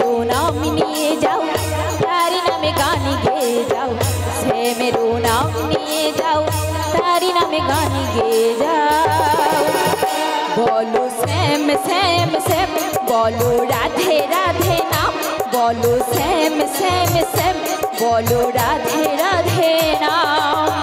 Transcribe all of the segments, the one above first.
मेरो नाम निये जाओ तारी नामे गान गे जाओ से मेरो नाम निये जाओ तारी नामे गान गे जाओ बोलो श्याम श्याम श्याम बोलो राधे राधे नाम बोलो श्याम श्याम श्याम बोलो राधे राधे नाम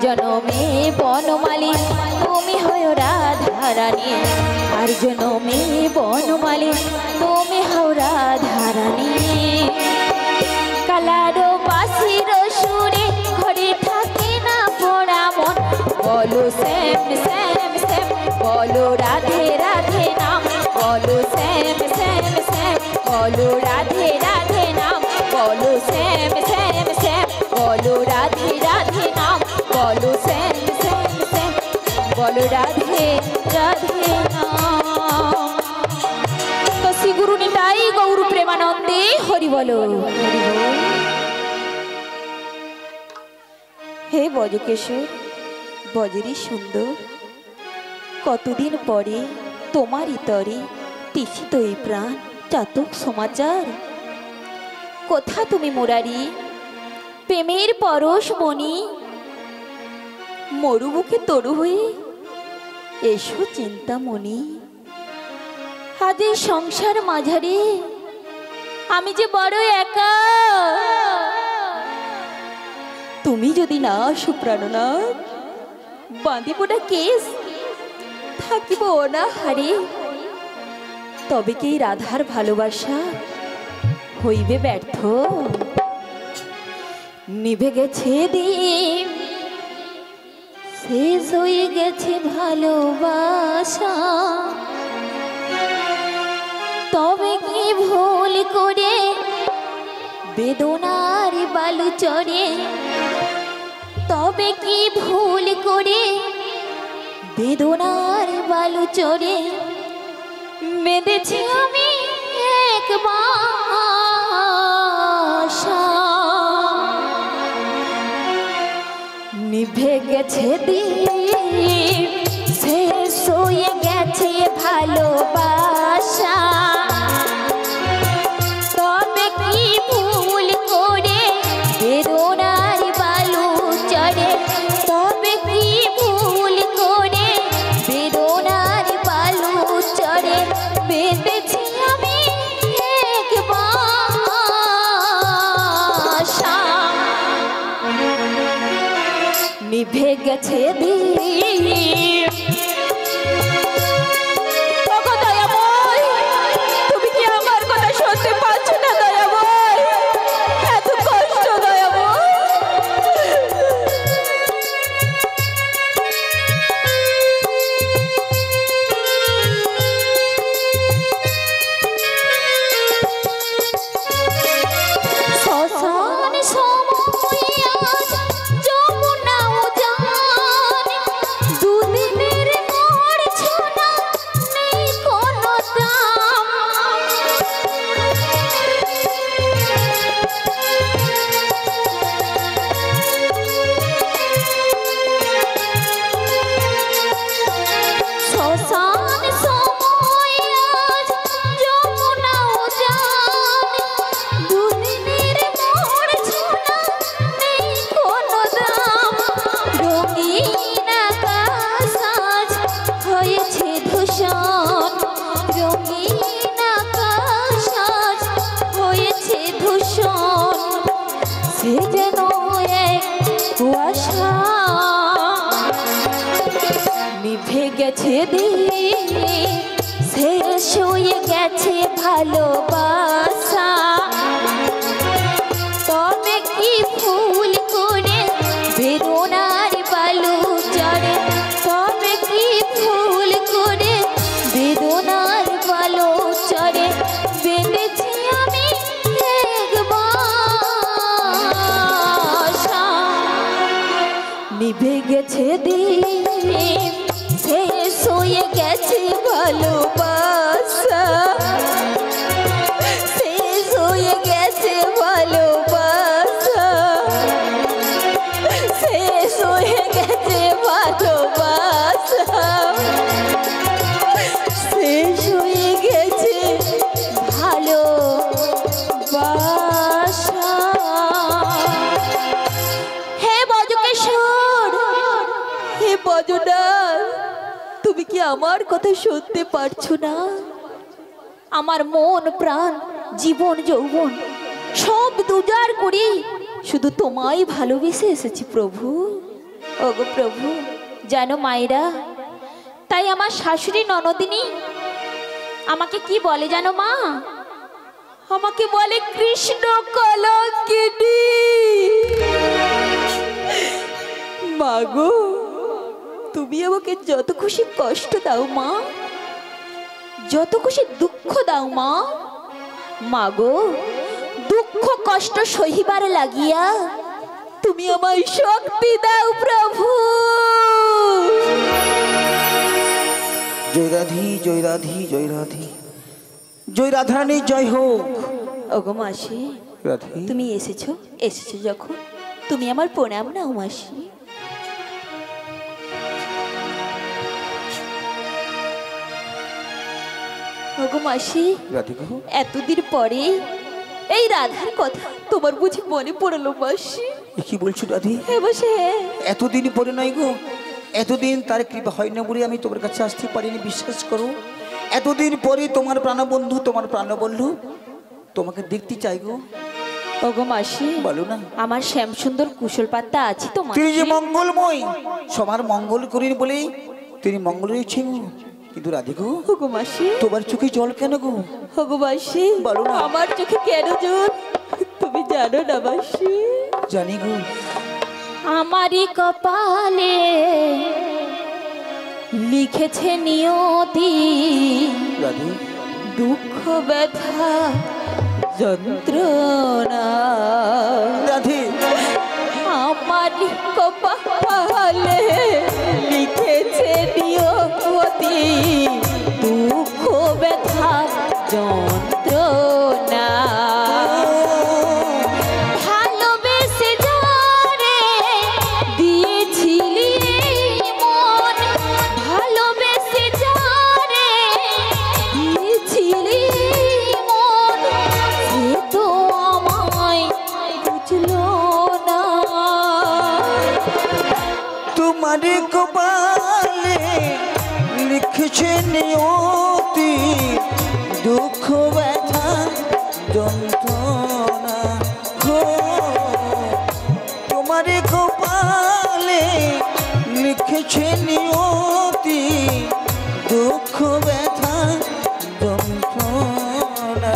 जनमे बनमाली तुमी हयो राधा रानी आर जनमे बनमाली तुमी हयो राधा रानी कालारो बासिर सुरे घरे थाके ना पोड़ा मन बोलो श्याम श्याम श्याम बोलो राधे राधे नाम बोलो श्याम श्याम श्याम बोलो राधे राधे नाम बोलो श्याम श्याम श्याम बोलो राधे राधे नाम बोलो श्याम श्याम श्याम बोलो राधे राधे नाम तो श्री गुरु निताई गौर प्रेमानंदे हरि बोलो हे बजकेशर बजरी सुंदर कतदिन परे तोमारी तरे तिसित ए प्राण चातक समाचार कोथा तुमी मुरारी प्रेमेर परश मणि मरुमुखे तरु हुए एसो चिंतामणि आज संसार माझारे आमी जे बड़ एका तुमी जदि ना आसो प्राणनाथ बाँधिबोना केस थाकिब अनाहारे तबे कि राधार भालोबासा हইবে ব্যর্থ নিভে গেছে দিন শেষ হয়ে গেছে ভালোবাসা তবে কি ভুল করে বেদনার বালু চড়ে তবে কি ভুল করে বেদনার বালু চড়ে মেদেছি আমি নিভে গেছে দিন শেষ হয়ে গেছে ভালোবাসা তবে কি ভুল করে বেদনার বালু চড়ে তবে কি ভুল করে বেদনার বালু চড়ে বেঁধেছি আমি নিভে গেছে দিন দয়াময় তুমি কি আমার কথা শুনতে পাচ্ছ না দয়াময় এত কষ্ট দয়াময় শ্মশান সময় দিন শেষ হয়ে গেছে ভালোবাসা, তবে কি ভুল করে বেদনার বালু চড়ে, তবে কি ভুল করে বেদনার বালু চড়ে বেঁধেছি আমি নিভে গেছে দিন শেষ হয়ে গেছে ভালোবাসা, শেষ হয়ে গেছে ভালোবাসা, শেষ হয়ে গেছে ভালোবাসা, শেষ হয়ে গেছে ভালোবাসা। হে বজকেশ্বর, হে বজনার, তুমি কি আমার কথা শুনতে পারছো না? আমার মন প্রাণ জীবন যৌবন সব দুজার করি শুধু তোমায় ভালোবেসে এসেছি প্রভু। ওগো প্রভু, জানো মায়েরা, তাই আমার শাশুড়ি ননদিনী আমাকে কি বলে জানো মা? আমাকে বলে কৃষ্ণ কলঙ্কিনী। মাগো, তুমি আমাকে যত খুশি কষ্ট দাও মা, যত খুশি দুঃখ দাও মা, মাগো দুঃখ কষ্ট সহিবার লাগিয়া তুমি আমায় শক্তি দাও প্রভু। জয় রাধি, জয় রাধি, জয় রাধি, জয় রাধারানী জয় হোক। ওগো মাসি, রাধি তুমি এসেছো, এসেছো যখন তুমি আমার প্রণাম নাও মাসি। ওগো মাসি, এতদিন পরে এই রাধার কথা তোমার বুঝি মনে পড়লো মাসি? কি বলছো রাধি? এতদিন পরে নয় গো, এতদিন তার কৃপা হয় না বলে আমি তোমার কাছে আসতে পারিনি, বিশ্বাস করো। এতদিন পরে তোমার প্রাণবন্ধু, তোমার প্রাণবন্ধু তোমাকে দেখতে চাই গো। ওগো মাসি, বলো না। আমার শ্যাম সুন্দর কুশল পাত্তা আছে তো মাসি? তিনি যে মঙ্গলময়, সবার মঙ্গল করেন বলে তিনি মঙ্গল রয়েছেন। কিন্তু রাধিকো, ওগো মাসি, তোমার চোখে জল কেন গো? ওগো মাসি, বলো না। আমার চোখে কেন জল তুমি জানো না মাসি? জানি গো। আমারই কপালে লিখেছে নিয়তি রাধি, দুঃখ ব্যথা যন্ত্রণা। রাধি, আমারই কপালে লিখেছে নিয়তি দুঃখ ব্যথা যন্ত্রণা। ভালোবেসে যারে দিয়েছিলি মন, ভালোবেসে যারে দিয়েছিলি মন, সে তো আমায় বুঝলো না। তোমার কপালে লিখেছে নিয়তি দুঃখ ব্যথা যন্ত্রণা গো। তোমার কপালে লিখেছে নিয়তি দুঃখ ব্যথা যন্ত্রণা।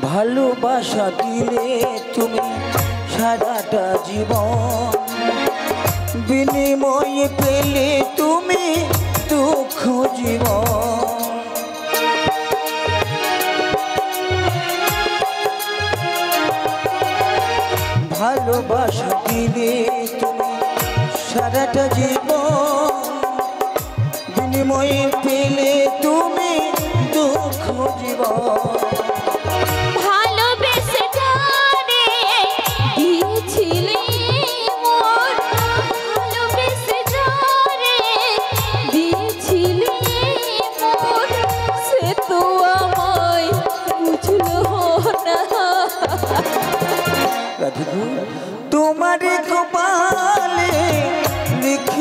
ভালোবাসা দিলে তুমি সারাটা জীবন, বিনিময়ে পেলে তুমি দুঃখ জীবন। ভালোবাসা দিলে তুমি সারাটা জীবন, বিনিময়ে পেলে তুমি দুঃখ জীবন।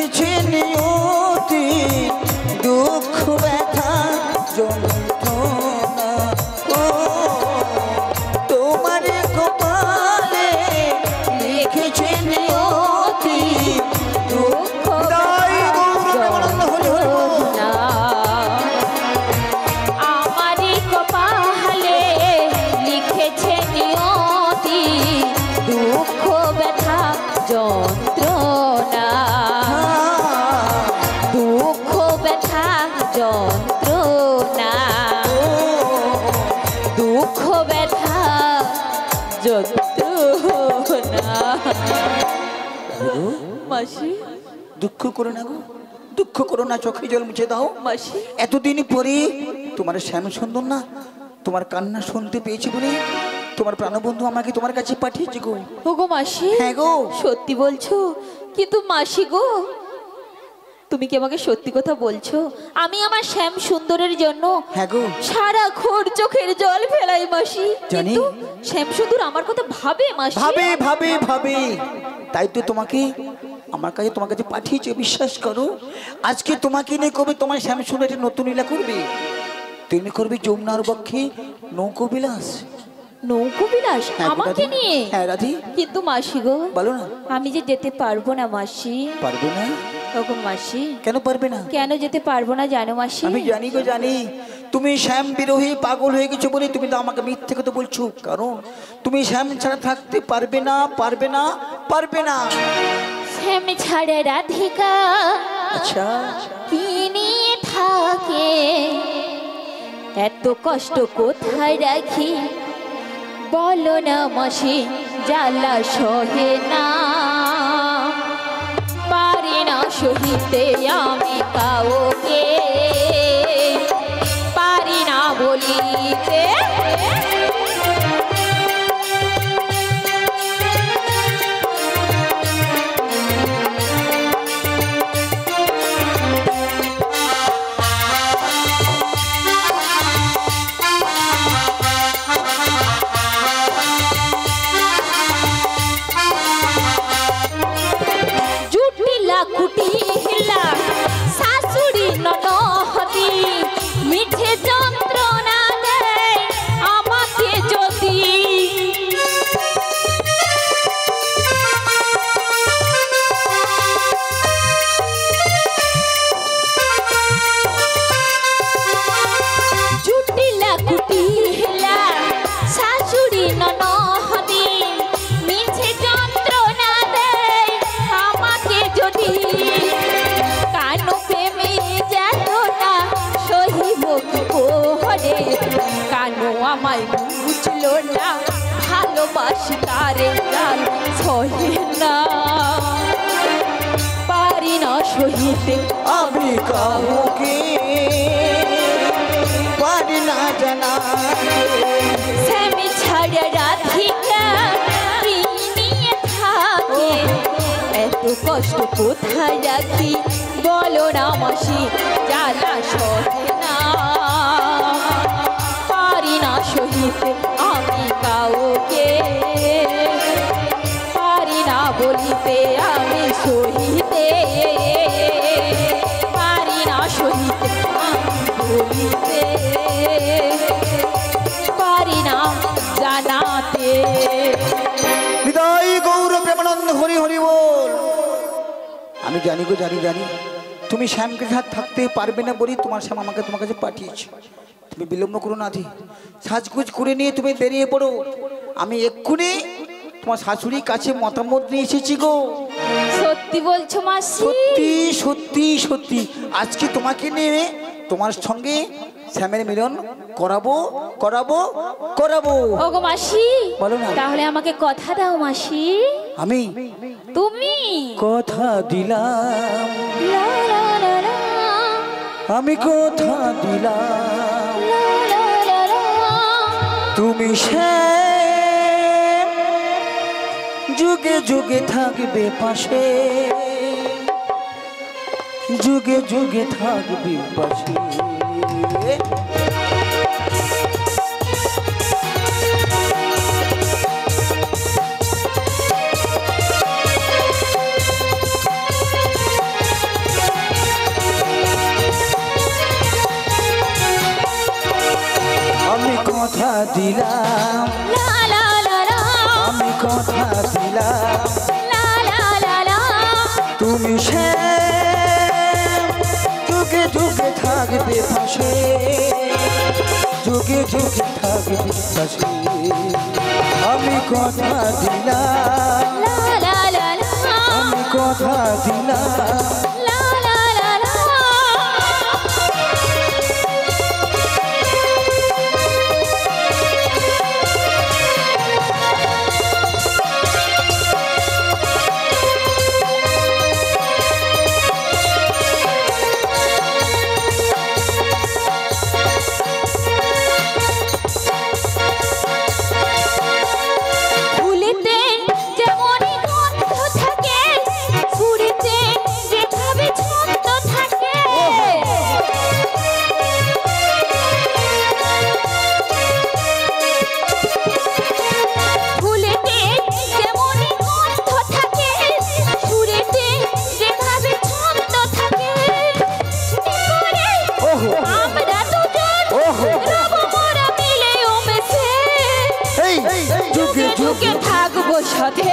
লিখেছে নিয়তি দুঃখ ব্যথা যন্ত্রণা ও তোমার কপালে লিখেছে নিয়তি দুঃখ তাই গৌরবানন্দ হরি হরি বল। না আমারই কপালে লিখেছে নিয়তি দুঃখ ব্যথা যন্ত্রণা দুঃখ ব্যথা যন্ত্রণা দুঃখ ব্যথা যন্ত্রণা মাসি দুঃখ করো না গো, দুঃখ করো না, চোখে জল মুছে দাও। মাসি এতদিন পরে তোমার শ্যাম সুন্দর না তোমার কান্না শুনতে পেয়েছি বলে তোমার প্রাণবন্ধু আমাকে তোমার কাছে পাঠিয়েছে গো। ওগো মাসি হ্যাঁ গো। সত্যি বলছো? কিন্তু মাসি গো তুমি কি আমাকে সত্যি কথা বলছো? আমি আমার শ্যাম সুন্দরের জন্য হ্যাঁ গো সারাক্ষণ চোখের জল ফেলাই মাসি, জানি। কিন্তু শ্যাম সুন্দর আমার কথা ভাবে মাসি। ভাবে ভাবে ভাবে, তাই তো তোমাকে আমার কাছে তোমার কাছে পাঠিয়েছে, বিশ্বাস করো। আজকে তোমাকে নিয়ে কবে তোমার শ্যাম সুন্দর একটা নতুন লীলা করবে। তুমি করবে যমুনার বক্ষে নৌকো বিলাস। নৌকো বিলাস হ্যাঁ গো আমাকে রাধি। নিয়ে? হ্যাঁ রাধি। কিন্তু মাসি গো বলো না। আমি যে যেতে পারবো না মাসি। পারবে না? ওগো মাসি কেন পারবে না? কেন যেতে পারবো না জানো মাসি? আমি জানি গো জানি, তুমি শ্যাম বিরোহী পাগল হয়ে গেছো বলে তুমি তো আমাকে মিথ্যে কথা বলছো। কারণ তুমি শ্যাম ছাড়া থাকতে পারবে না, পারবে না, পারবে না। শ্যাম ছাড়া রাধিকা আচ্ছা কি নিয়ে থাকে, এত কষ্ট কোথায় রাখি বলো না মাসি, জ্বালা সহে না, পারি না সহিতে আমি কাউকে, পারি না বলিতে। জুটিলা কুটিলা শাশুড়ি ননহদি মিঠে যন্ত্রণা দেয় আমাকে যদি, জুটিলা কুটিলা শাশুড়ি ননহদি মিঠে যন্ত্রণা দেয় আমাকে যদি, কানো প্রেমে যেত না সহিব কি করে, কানো আমায় বুঝলো না ভালোবাসি তারে গান সহে না, পারি না সহিতে আমি কাউকে পারি না জানা। স্বামী ছাড়া রাধিকা কি নিয়ে থাকে, এত কষ্ট কোথায় রাখি বলো না মাসি, জ্বালা সহে না, পারি না সহিতে আমি কাউকে, পারি না বলিতে আমি সহিতে, পারি না সহিতে আমি বলিতে, পারি না জানাতে। হৃদয় গৌর প্রেমানন্দ হরি হরি বল। আমি জানি গো জানি জানি তুমি শ্যামকে সাথে থাকতে পারবে না বলি তোমার শ্যাম আমাকে তোমার কাছে পাঠিয়েছে। তুমি বিলম্ব করো না আধি, সাজগুজ করে নিয়ে তুমি বেরিয়ে পড়ো। আমি এক্ষুনি তোমার শাশুড়ির কাছে মতামত নিয়ে এসেছি গো। সত্যি বলছো মাসি? সত্যি সত্যি সত্যি, আজকে তোমাকে নিয়ে তোমার সঙ্গে শ্যামের মিলন করাবো করাবো করাবো। ওগো মাসি বলো না। তাহলে আমাকে কথা দাও মাসি। আমি তুমি কথা দিলাম, লা লা লা লা, আমি কথা দিলাম, লা লা লা লা, তুমি শ্যাম যুগে যুগে থাকবে পাশে, যুগে যুগে থাকবে পাশে। দিলাম লা লা লা লা আমি কথা দিলাম লা লা লা লা তুমি সে যুগে যুগে থাকবে পাশে যুগে যুগে থাকবে পাশে আমি কথা দিলাম লা লা লা লা আমি কথা দিলাম লা লা লা লা ফুলেতে যেমনই গন্ধ থাকে ফুলেতে যেভাবে ছন্দ থাকে ফুলেতে যেমনই গন্ধ থাকে ফুলেতে যেভাবে ছন্দ থাকে করে ওহো আমরা দুজন ওহো রব মোরা মিলে ও মেশে এই যুগে যুগে যুগে থাকবো সাথে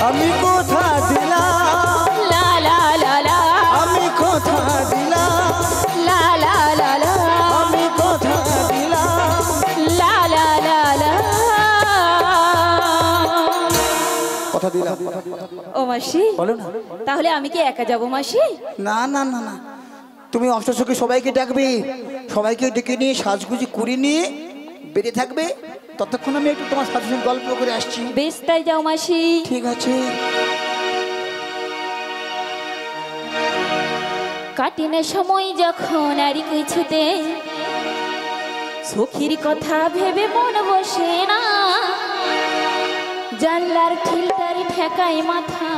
আমি কথা দিলাম লা লা লা লা আমি কথা দিলাম লা লা লা লা আমি কথা দিলাম লা লা লা লা কথা দিলাম ও মাসি বলো না তাহলে আমি কি একা যাব মাসি না না না না তুমি অষ্টসখী সবাইকে ডাকবে সবাইকে ডেকে নিয়ে সাজগুজি করে নিয়ে বেরিয়ে থাকবে ততক্ষণ আমি একটু তোমার সাথে সঙ্গে গল্প করে আসছি বেশ তাই যাও মাসি ঠিক আছে কাটিনে সময় যখন আর কিছুতে সখীর কথা ভেবে মন বসে না জানলার খিলটার ঠেকায় মাথা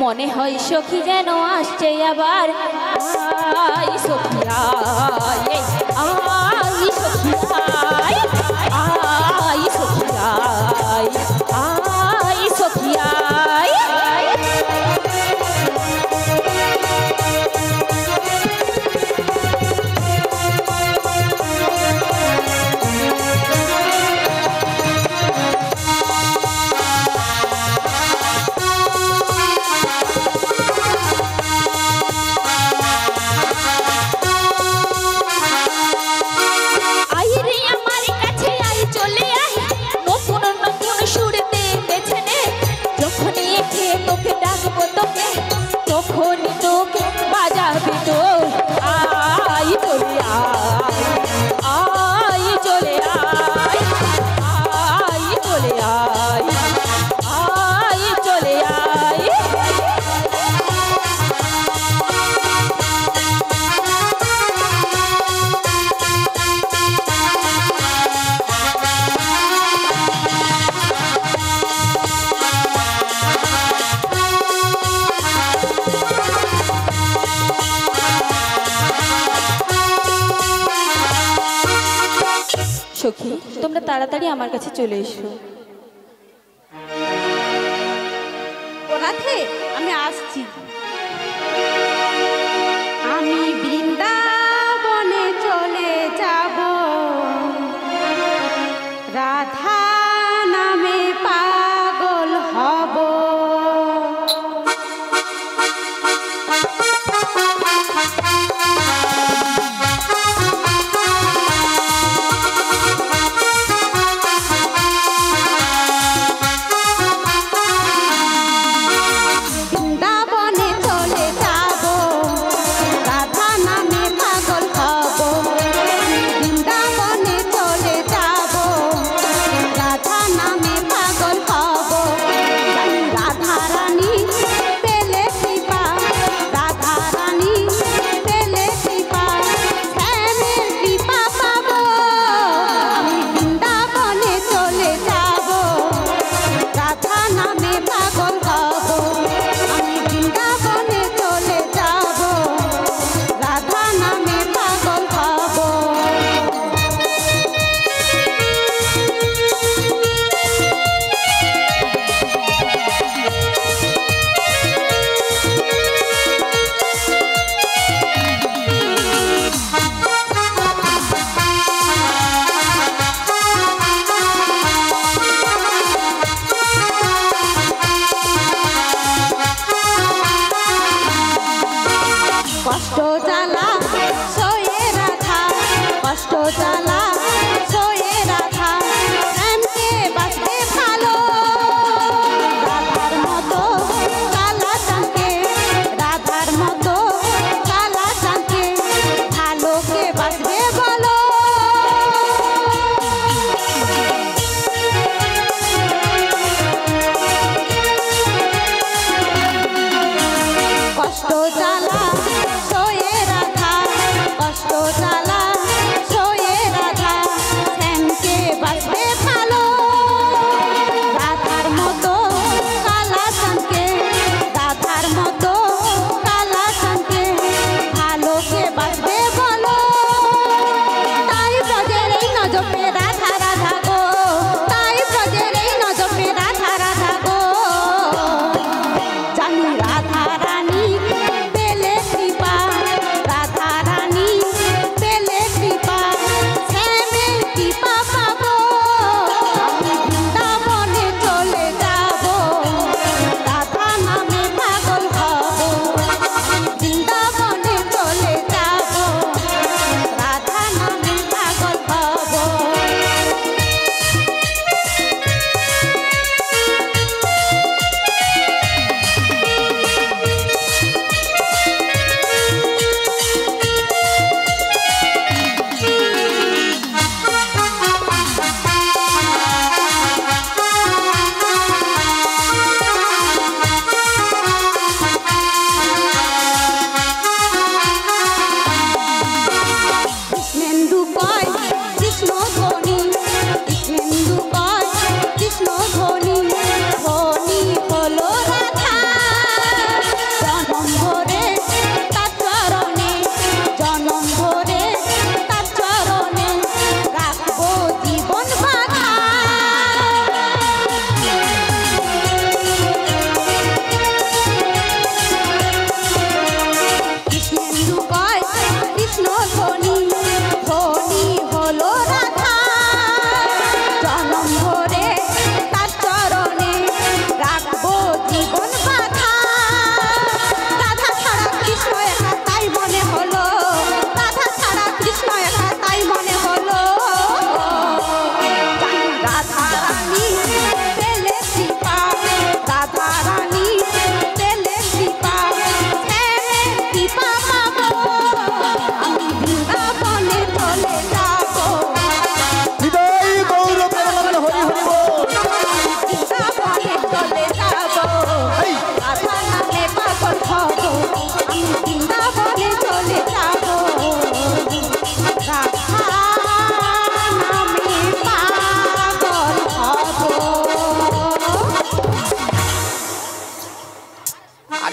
মনে হয় সখী যেন আসছে আবার আই সখী আই আই সখী আই আই সখী আই আই সখী আই আই রে আমার কাছে আই চলে আই নতুন নতুন সুরতে বেছে নে যখনই এসে তোকে ডাকবো তোকে তখনই তোকে বাজাবে তো আই চলে আই আই চলে আই আই চলে আই আই চলে আই সখী তোমরা তাড়াতাড়ি আমার কাছে চলে এসো ওরাতে আমি আসছি আমি বৃন্দাবনে চলে যাব রাধা নামে পাগল হব বৃন্দাবনে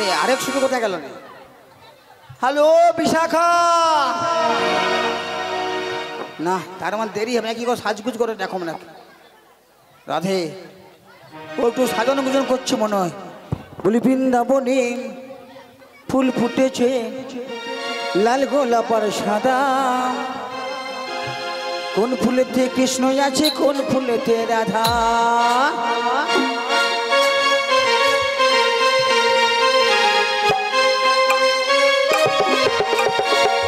আরে আরেক শুধু কোথায় গেল না? হ্যালো বিশাখা, না তার মানে দেরি হবে না, কি করে সাজগুজ করে দেখো না। রাধে ও একটু সাজানো গুজন করছে মনে হয়। বলি বৃন্দাবনে ফুল ফুটেছে, লাল গোলাপ আর সাদা, কোন ফুলেতে কৃষ্ণ আছে কোন ফুলেতে রাধা।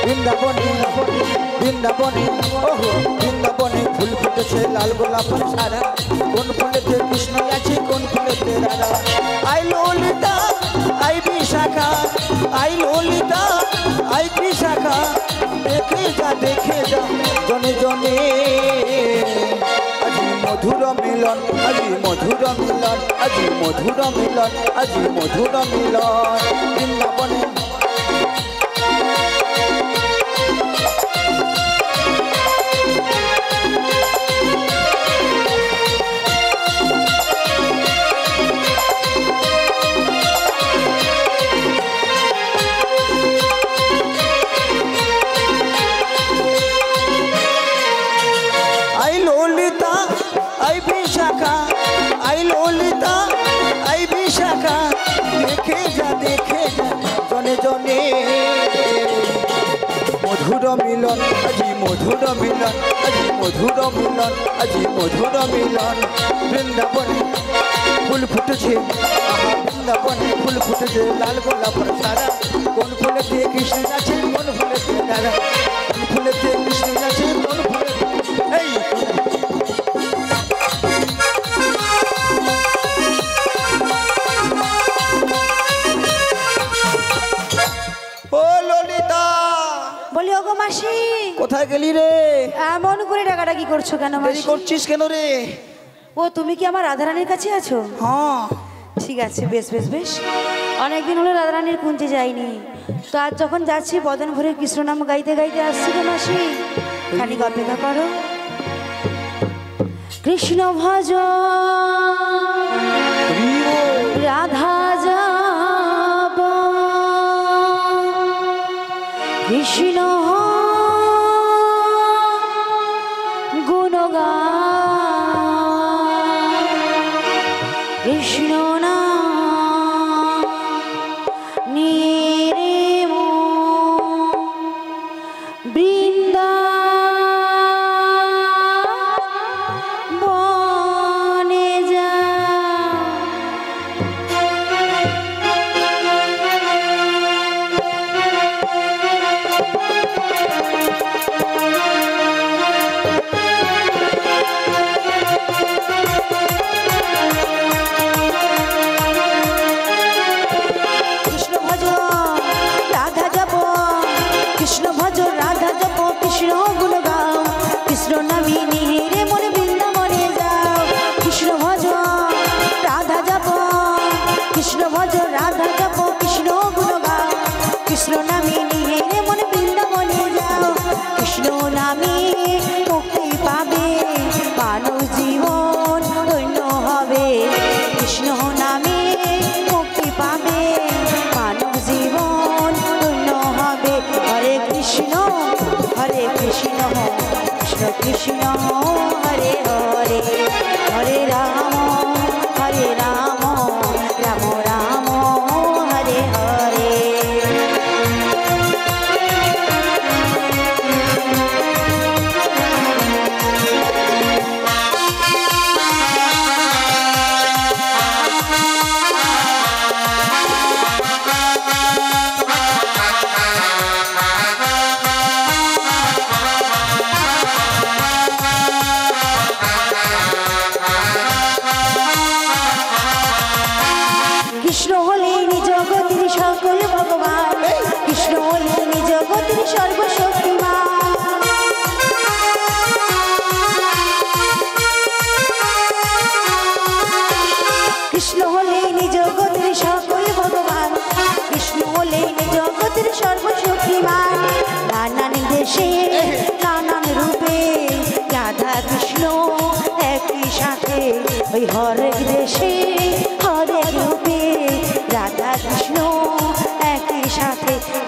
বৃন্দাবনে বৃন্দাবনে ওহো বৃন্দাবনে ফুল ফুটেছে, লাল গোলাপ আর সাদা, কোন ফুলেতে কৃষ্ণ আছে কোন ফুলেতে রাধা। আই ললিতা আই বিশাখা, আই ললিতা আই বিশাখা, দেখে যা জনে জনে, আজি মধুর মিলন, আজি মধুর মিলন, আজি মধুর মিলন, আজি মধুর মিলন। বৃন্দাবনে জনে মধুর মিলন, আজি মধুর মিলন, আজি মধুর মিলন, আজি মধুর মিলন। বৃন্দাবনে ফুল ফুটেছে, বৃন্দাবনে ফুল ফুটেছে, লাল গোলাপ আর সাদা, কোন ফুলেতে কৃষ্ণ আছে কোন ফুলেতে রাধা, কোন ফুলেতে কৃষ্ণ আছে কোন ফুলেতে এই মাসি কোথায় গেলি রে? এমন করে ডাকাডাকি করছো কেন মাসি? দেরি করছিস কেন রে? ও তুমি কি আমার রাধারানীর কাছে আছো? হ্যাঁ ঠিক আছে, বেশ বেশ বেশ। অনেকদিন হলো রাধারানীর কুঞ্জে যাইনি, তো আজ যখন যাচ্ছি বদন ভরে কৃষ্ণ নাম গাইতে গাইতে আসছি রে মাসি, খানিক অপেক্ষা করো। কৃষ্ণ ভজ রাধা যাব, কৃষ্ণ কৃষ্ণ না নিরে মো বৃন্দা বনে যা। কৃষ্ণ হরে হরে, হরে রাম রাম রাম হরে হরে। हर देशे हर रूपे राधा कृष्ण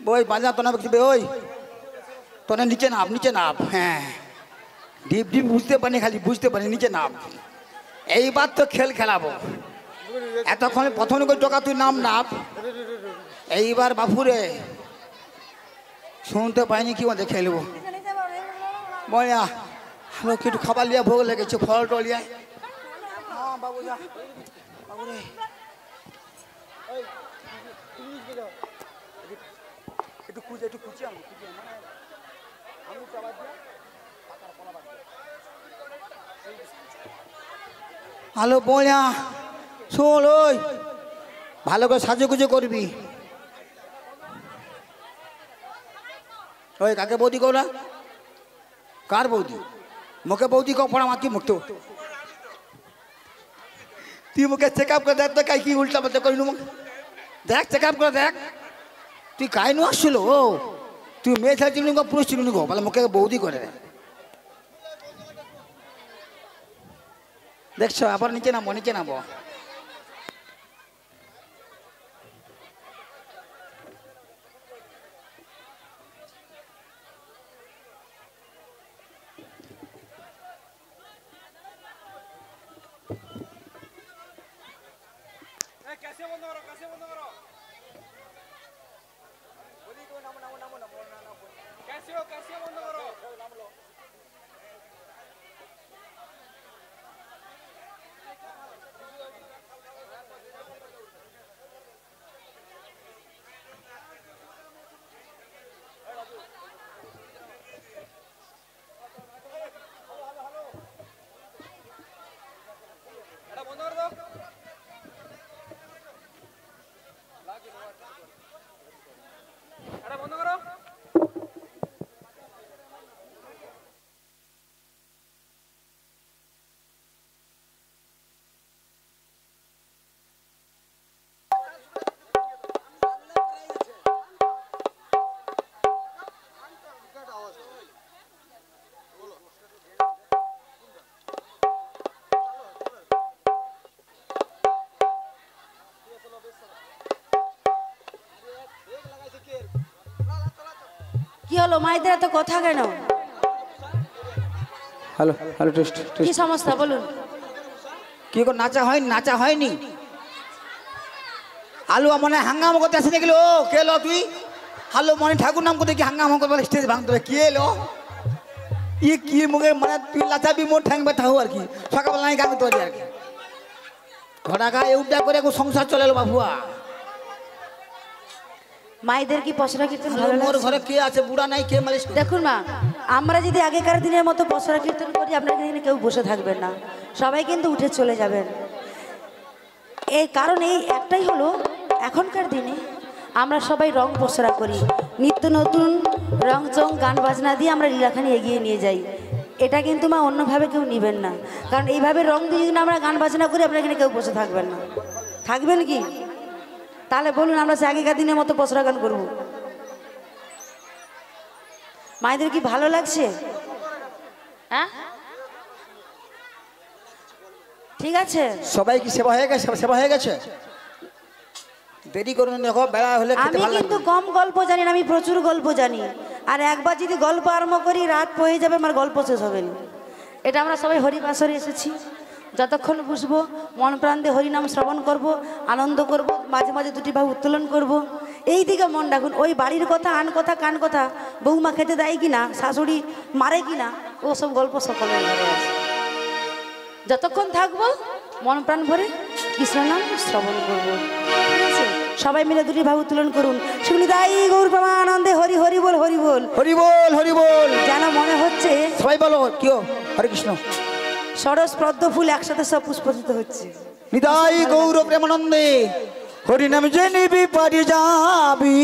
ওই বাজা তোনা দেখবে ওই তোনা নিচে নাপ নিচে নাপ। হ্যাঁ ডিপ ডিপ বুঝতে পারি খালি বুঝতে পারি নিচে নাপ। এইবার তো খেল খেলাবো। এতক্ষণ প্রথম করে টোকা তুই নাম নাপ। এইবার বাপুরে শুনতে পাইনি কি মধ্যে খেলবো বয়া হ্যালো একটু খাবার লিয়া ভোগ লেগেছে ফল টল লিয়া। হ্যাঁ বাবু যা বাবুরে একটু খুঁজে একটু খুঁজে আমি হ্যালো বয়া শোন ওই ভালো করে সাজুগুজু করবি। ওই কাকে বৌদি করা কার বৌদি মুখে বৌদি কো পড়া মাতি মুখ তো তুই মুখে চেক আপ করে দেখ তো কাই কি উল্টা পাল্টা করিনু মুখ দেখ চেক আপ করে দেখ তুই কাই নু আসছিল ও তুই মেয়ে ছেলে চিনি গো পুরুষ চিনি গো বলে মুখে বৌদি করে দেখছো আবার নিচে নামো নিচে নামো। কি হলো মাইদের এত কথা কেন? হ্যালো হ্যালো টেস্ট কি সমস্যা বলুন। কি করে নাচা হয়নি নাচা হয়নি আলু মনে হাঙ্গামা করতে আসে দেখলো ও কে এলো তুই হ্যালো মনে ঠাকুর নাম করতে কি হাঙ্গামা করতে বলে স্টেজ ভাঙতে হবে কে এলো ই কি মুখে মানে তুই লাচাবি মোট ঠ্যাং ব্যথা হো আর কি সকালবেলা নাই গান তোর আর কি ঘোড়া গায়ে উড্ডা করে সংসার চলে এলো বাবুয়া। মাইদের কি পসরা কীর্তন ভালো মোর লাগে? ঘরে কে আছে বুড়া নাই কে মালিশ করে? দেখুন মা, আমরা যদি আগেকার দিনের মতো পসরা কীর্তন করি আপনারা কিন্তু কেউ বসে থাকবেন না, সবাই কিন্তু উঠে চলে যাবেন। এই কারণ এই একটাই হলো, এখনকার দিনে আমরা সবাই রং পসরা করি, নিত্য নতুন রং চং গান বাজনা দিয়ে আমরা লীলাখানি এগিয়ে নিয়ে যাই। এটা কিন্তু মা অন্যভাবে কেউ নেবেন না, কারণ এইভাবে রং দিয়ে যদি আমরা গান বাজনা করি আপনারা এখানে কেউ বসে থাকবেন না। থাকবেন কি? তাহলে বলুন আমরা সে আগেকার দিনের মতো পসরা গান করবো। মায়েদের কি ভালো লাগছে? হ্যাঁ ঠিক আছে। সবাই কি সেবা হয়ে গেছে? সেবা হয়ে গেছে, দেরি করুন দেখো বেলা হলে আমি কিন্তু কম গল্প জানি না, আমি প্রচুর গল্প জানি। আর একবার যদি গল্প আরম্ভ করি রাত হয়ে যাবে, আমার গল্প শেষ হবে না। এটা আমরা সবাই হরিবাসরে এসেছি, যতক্ষণ বুঝবো মন প্রাণ দিয়ে হরিনাম শ্রবণ করব, আনন্দ করব, মাঝে মাঝে দুটি ভাব উত্তোলন করব। এই দিকে মন রাখুন। ওই বাড়ির কথা, আন কথা, কান কথা, বৌমা খেতে দেয় কিনা, শাশুড়ি মারে কিনা, ওসব গল্প সকলের ঘরে আছে। যতক্ষণ থাকবো মন প্রাণ ভরে কৃষ্ণ নাম শ্রবণ করবো, ঠিক আছে? সবাই মিলে দুটি ভাব উত্তোলন করুন। শুনি তাই গৌর প্রেমা আনন্দে হরি হরি বল, হরি বল, হরি বল, হরি বল। যেন মনে হচ্ছে সবাই বলো কিও হরে কৃষ্ণ, সরস পদ্ম ফুল একসাথে সব পুষ্পিত হচ্ছে। নিতাই গৌর প্রেমানন্দে হরিনাম যে নিবি পারি যাবি,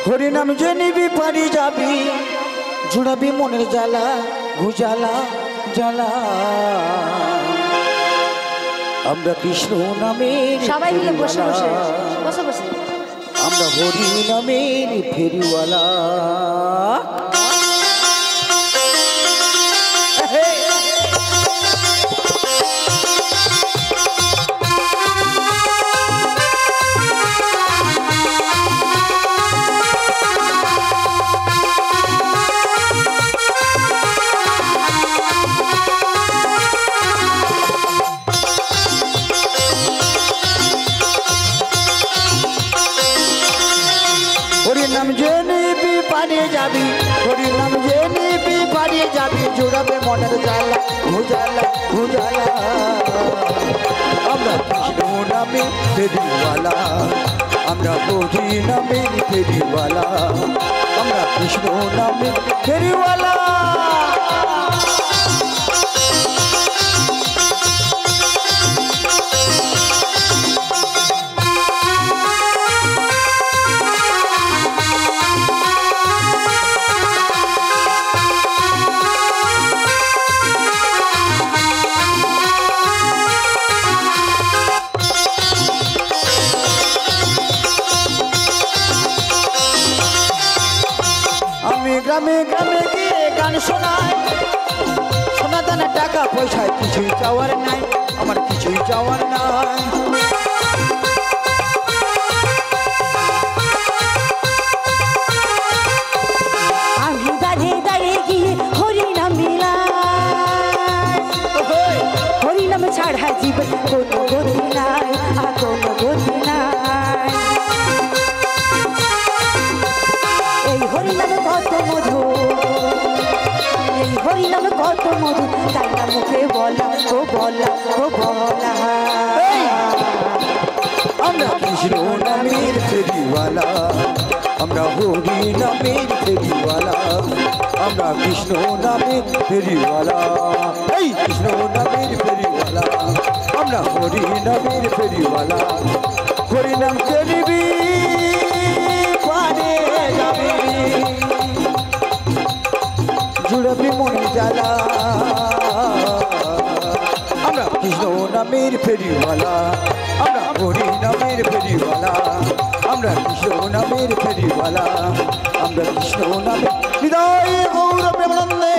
হরিনাম যে নিবি পারি যাবি, জুড়াবি মনের জ্বালা ঘুজালা জ্বালা। আমরা কৃষ্ণ নামের সবাই মিলে বসে বসে বসে বসে আমরা হরি নামের ফেরিওয়ালা। জোড়াবে মনের জ্বালা ভুজালা ভুজালা আমরা কৃষ্ণ নামে ফেরিওয়ালা আমরা হরি নামে ফেরিওয়ালা আমরা কৃষ্ণ নামে ফেরিওয়ালা গ্রামে গ্রামে গিয়ে গান শোনায় সোনা দানা টাকা পয়সায় কিছুই চাওয়ার নাই আমার কিছুই চাওয়ার নাই আমি দাঁড়িয়ে দাঁড়িয়ে গিয়ে হরি নাম মিলাই হরি নাম ছাড়া জীবন কোনো গতি নাই আর কোনো গতি নাই এই হরি নাম কত মধু এই হরি নাম কত মধু তাই না মুখে বলা ও বলা ও বলা আমরা কৃষ্ণ নামের ফেরিওয়ালা আমরা হরি নামের ফেরিওয়ালা আমরা কৃষ্ণ নামের ফেরিওয়ালা এই কৃষ্ণ নামের ফেরিওয়ালা আমরা হরি নামের ফেরিওয়ালা হরি নাম চলিবি পারে যাবি জুড়বি মনে জ্বালা আমরা কৃষ্ণ নামের ফেরিওয়ালা আমরা হরি নামের ফেরিওয়ালা আমরা কৃষ্ণ নামের ফেরিওয়ালা আমরা কৃষ্ণ নামের হৃদয় গৌর প্রেমানন্দে